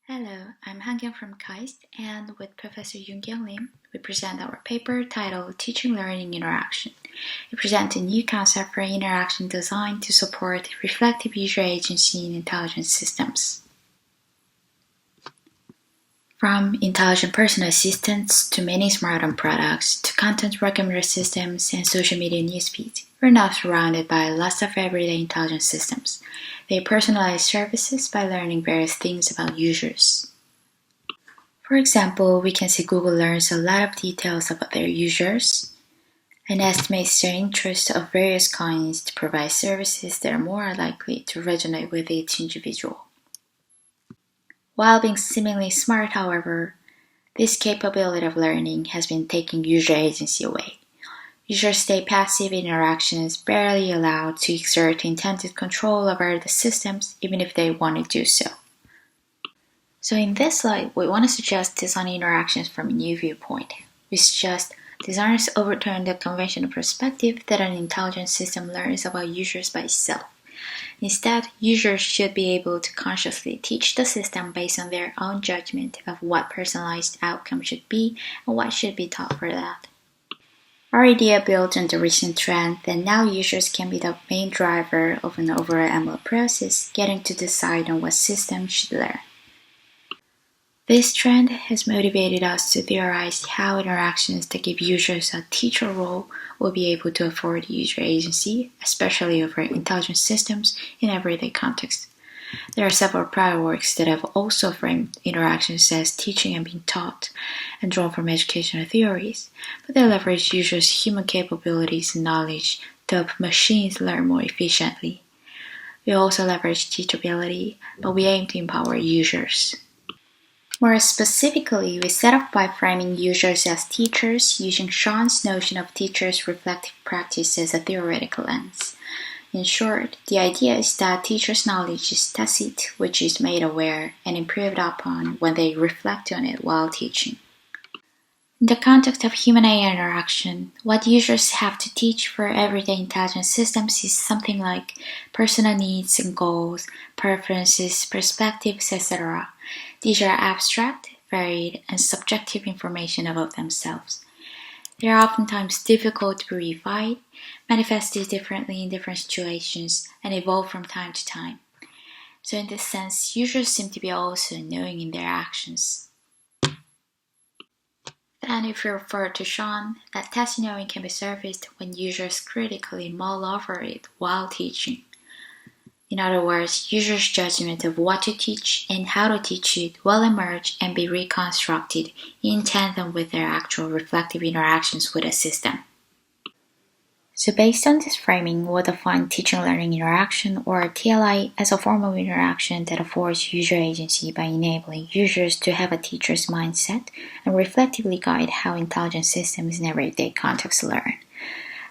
Hello, I'm Hankyung from Hci, and with Professor Youn-kyung Lim, we present our paper titled Teaching Learning Interaction. It presents a new concept for interaction design to support reflective user agency in intelligent systems. From intelligent personal assistants to many smart home products to content recommender systems and social media newsfeeds, we're now surrounded by lots of everyday intelligent systems. They personalize services by learning various things about users. For example, we can see Google learns a lot of details about their users and estimates their interests of various kinds to provide services that are more likely to resonate with each individual. While being seemingly smart, however, this capability of learning has been taking user agency away. Users stay passive in interactions, barely allowed to exert intended control over the systems, even if they want to do so. So in this slide, we want to suggest design interactions from a new viewpoint. We suggest designers overturn the conventional perspective that an intelligent system learns about users by itself. Instead, users should be able to consciously teach the system based on their own judgment of what personalized outcome should be and what should be taught for that. Our idea built on the recent trend that now users can be the main driver of an overall ML process, getting to decide on what system should learn. This trend has motivated us to theorize how interactions that give users a teacher role will be able to afford user agency, especially over intelligent systems in everyday contexts. There are several prior works that have also framed interactions as teaching and being taught and drawn from educational theories, but they leverage users' human capabilities and knowledge to help machines learn more efficiently. We also leverage teachability, but we aim to empower users. More specifically, we set off by framing users as teachers using Schön's notion of teachers' reflective practice as a theoretical lens. In short, the idea is that teachers' knowledge is tacit, which is made aware and improved upon when they reflect on it while teaching. In the context of human-AI interaction, what users have to teach for everyday intelligent systems is something like personal needs and goals, preferences, perspectives, etc. These are abstract, varied, and subjective information about themselves. They are oftentimes difficult to be refined, manifested differently in different situations, and evolve from time to time. So in this sense, users seem to be also knowing in their actions. Then if we refer to Schön, that tacit knowing can be surfaced when users critically mull over it while teaching. In other words, users' judgment of what to teach and how to teach it will emerge and be reconstructed in tandem with their actual reflective interactions with a system. So based on this framing, we'll define teaching learning interaction, or TLI, as a form of interaction that affords user agency by enabling users to have a teacher's mindset and reflectively guide how intelligent systems in everyday contexts learn.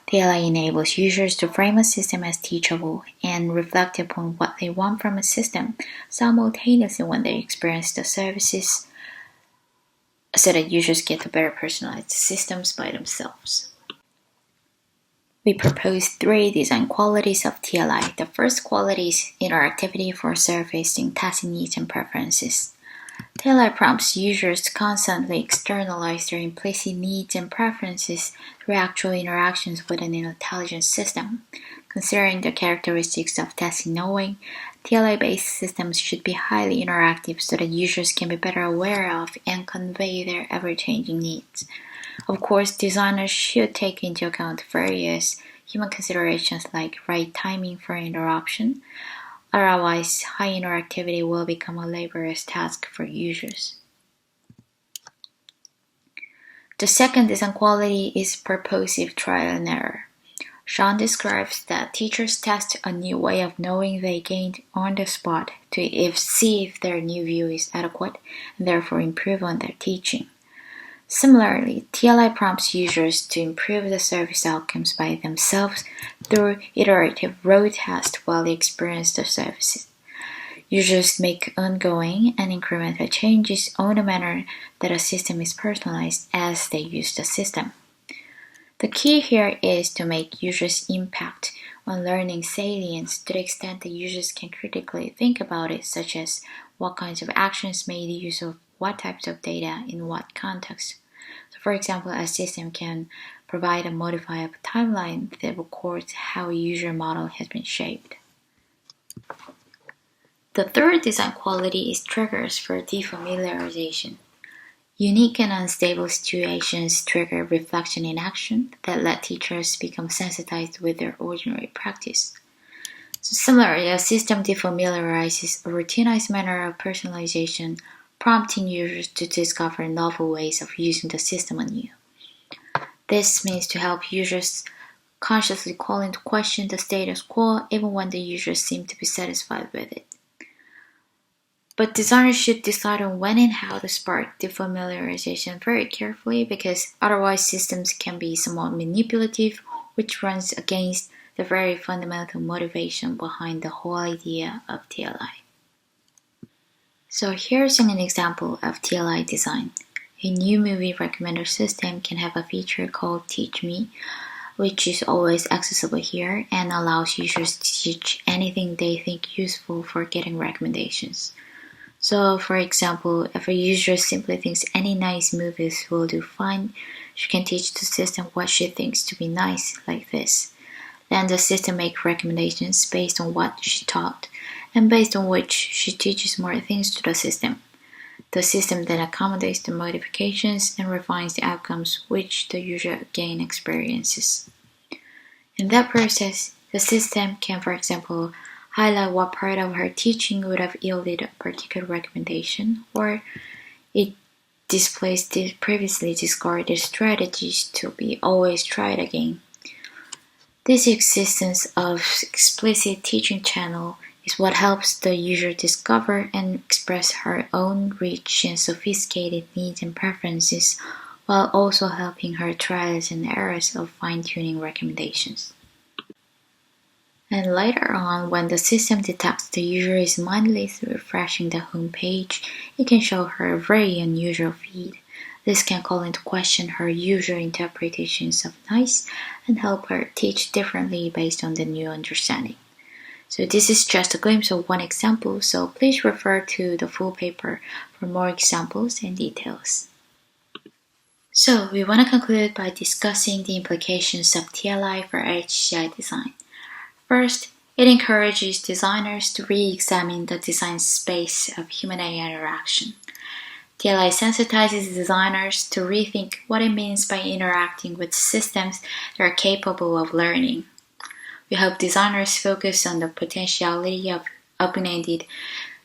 TLI enables users to frame a system as teachable and reflect upon what they want from a system simultaneously when they experience the services, so that users get to better personalize the systems by themselves. We propose 3 design qualities of TLI. The first quality is interactivity for surfacing tacit needs and preferences. TLI prompts users to constantly externalize their implicit needs and preferences through actual interactions with an intelligent system. Considering the characteristics of tacit knowing, TLI-based systems should be highly interactive so that users can be better aware of and convey their ever-changing needs. Of course, designers should take into account various human considerations like right timing for interruption. Otherwise, high interactivity will become a laborious task for users. The second design quality is purposive trial and error. Schön describes that teachers test a new way of knowing they gained on the spot to see if their new view is adequate and therefore improve on their teaching. Similarly, TLI prompts users to improve the service outcomes by themselves through iterative road tests while they experience the services. Users make ongoing and incremental changes on the manner that a system is personalized as they use the system. The key here is to make users' impact on learning salience to the extent that users can critically think about it, such as what kinds of actions made use of what types of data in what context. So for example, a system can provide a modifiable timeline that records how a user model has been shaped. The third design quality is triggers for defamiliarization. Unique and unstable situations trigger reflection in action that let teachers become sensitized with their ordinary practice. So similarly, a system defamiliarizes a routinized manner of personalization, prompting users to discover novel ways of using the system anew. This means to help users consciously call into question the status quo even when the users seem to be satisfied with it. But designers should decide on when and how to spark defamiliarization very carefully, because otherwise systems can be somewhat manipulative, which runs against the very fundamental motivation behind the whole idea of TLI. So here's an example of Tli Design. A new movie recommender system can have a feature called Teach Me, which is always accessible here and allows users to teach anything they think useful for getting recommendations. So, for example, if a user simply thinks any nice movies will do fine, she can teach the system what she thinks to be nice, like this. Then the system makes recommendations based on what she taught, and based on which she teaches more things to the system. The system then accommodates the modifications and refines the outcomes which the user again experiences. In that process, the system can, for example, highlight what part of her teaching would have yielded a particular recommendation, or it displays the previously discarded strategies to be always tried again. This existence of explicit teaching channel is what helps the user discover and express her own rich and sophisticated needs and preferences, while also helping her trials and errors of fine-tuning recommendations. And later on, when the system detects the user is mindlessly refreshing the home page, it can show her a very unusual feed. This can call into question her usual interpretations of nice and help her teach differently based on the new understanding. So this is just a glimpse of one example, so please refer to the full paper for more examples and details. So we want to conclude by discussing the implications of TLI for Hci Design. First, it encourages designers to re-examine the design space of human-AI interaction. TLI sensitizes designers to rethink what it means by interacting with systems that are capable of learning. We hope designers focus on the potentiality of open-ended,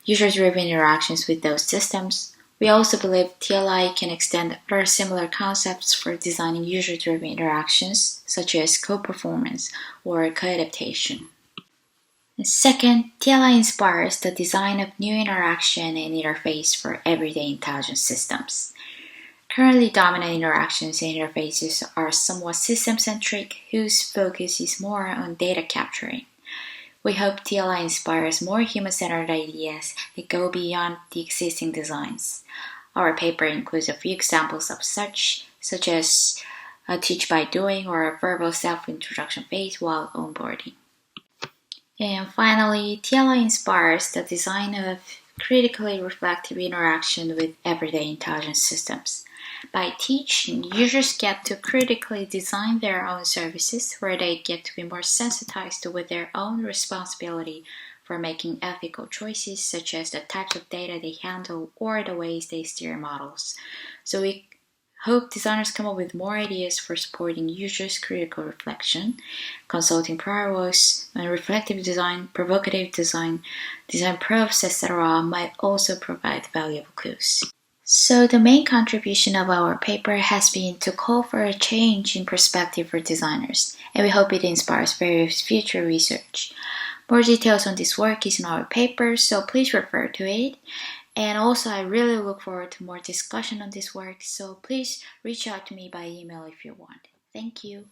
user-driven interactions with those systems. We also believe TLI can extend other similar concepts for designing user-driven interactions, such as co-performance or co-adaptation. And second, TLI inspires the design of new interaction and interface for everyday intelligent systems. Currently dominant interactions and interfaces are somewhat system-centric, whose focus is more on data capturing. We hope TLI inspires more human-centered ideas that go beyond the existing designs. Our paper includes a few examples of such as a teach by doing or a verbal self-introduction phase while onboarding. And finally, TLI inspires the design of critically reflective interaction with everyday intelligent systems. By teaching, users get to critically design their own services, where they get to be more sensitized with their own responsibility for making ethical choices, such as the types of data they handle or the ways they steer models. So we hope designers come up with more ideas for supporting users' critical reflection, consulting prior works, and reflective design, provocative design, design proofs, etc. might also provide valuable clues. So the main contribution of our paper has been to call for a change in perspective for designers, and we hope it inspires various future research. More details on this work is in our paper, so please refer to it. And also, I really look forward to more discussion on this work, so please reach out to me by email if you want. Thank you.